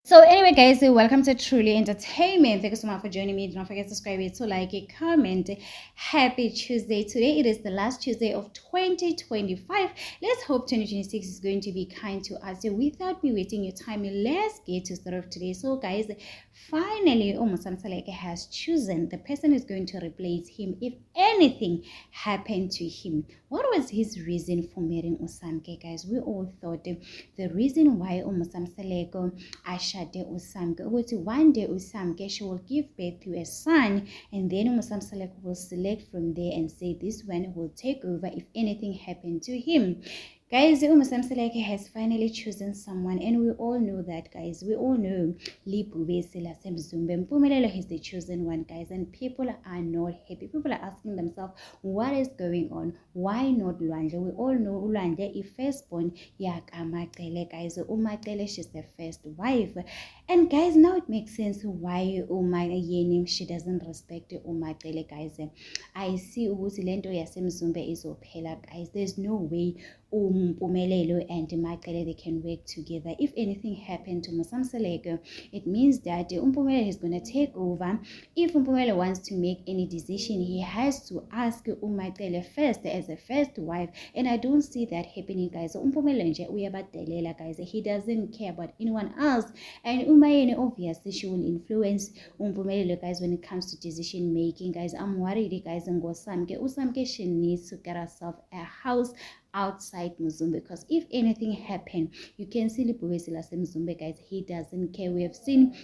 So anyway, guys, welcome to Truly Entertainment. Thank you so much for joining me. Don't forget to subscribe, to like, it, comment. Happy Tuesday. Today it is the last Tuesday of 2025. Let's hope 2026 is going to be kind to us. So without me waiting your time, let's get to start off today. So guys, finally Umusamsaleke has chosen the person who's going to replace him if anything happened to him. What was his reason for marrying Usamke, guys? We all thought the reason why Umusamsaleko ashade uSamke ukuthi one day uSamke she will give birth to a son, and then uMusamsaleko will select from there and say this one will take over if anything happened to him. Guys, Umusamsaleke has finally chosen someone, and we all know that, guys. We all know Lipubesi Lasemzumbe Mpumelelo is the chosen one, guys, and people are not happy. People are asking themselves, what is going on? Why not Lwandle? We all know Lwandle is firstborn Yakamacele, guys. Umacele, she's the first wife. And guys, now it makes sense why Yenim she doesn't respect Umacele, guys. I see ukuthi lento yasemzumbe izophela, guys. There's no way Mpumelelo and Macele they can work together. If anything happened to Musamsaleko, it means that Mpumelelo is going to take over. If Mpumelelo wants to make any decision, he has to ask Macele first as a first wife, and I don't see that happening, guys. Mpumelelo nje uyabadelela, guys. He doesn't care about anyone else, and Umayeni obviously she will influence Mpumelelo, guys, when it comes to decision making, guys. I'm worried, guys, and Usamke she needs to get herself a house outside Mzumbe, because if anything happened, you can see Lipubesi Lasemzumbe, guys. He doesn't care. We have seen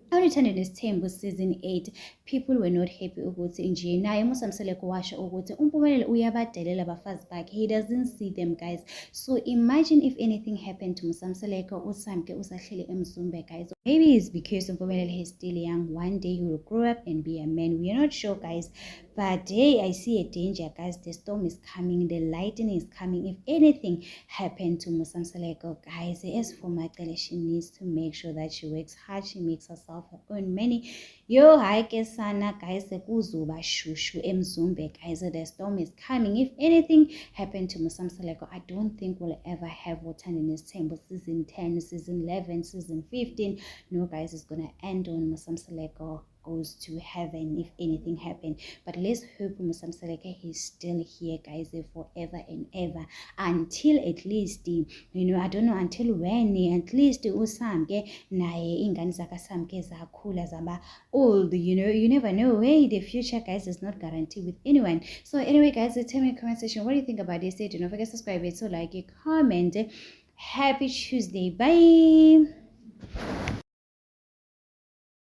Thandeni Sithembu season 8, people were not happy ukuthi nje naye uMusamsaleko washo ukuthi uMpumelelo uyabadelela abafazi bakhe. He doesn't see them, guys. So imagine if anything happened to Musamsaleko, uSamke usahleli eMzumbe, guys. Maybe it's because Mpumelelo is still young. One day he will grow up and be a man. We are not sure, guys. But hey, I see a danger, guys. The storm is coming. The lightning is coming. If anything happened to Musamsaleko, guys, as for Macele, she needs to make sure that she works hard. She makes herself her own money. Yo, hi, Kesana, guys. Kuzuba shushu emzumbe, guys. The storm is coming. If anything happened to Musamsaleko, I don't think we'll ever have Thandeni Sithembu season 10, season 11, season 15. No, guys, it's gonna end on Musamsaleko goes to heaven if anything happened. But let's hope Musamsaleke is still here, guys, forever and ever, until at least I don't know until when, at least uSamke naye ingane zakaSamke zakhula zaba old. You never know. Hey, the future, guys, is not guaranteed with anyone. So anyway, guys, tell me in the comment section what do you think about this. Do not forget to subscribe, so like, comment. Happy Tuesday. Bye.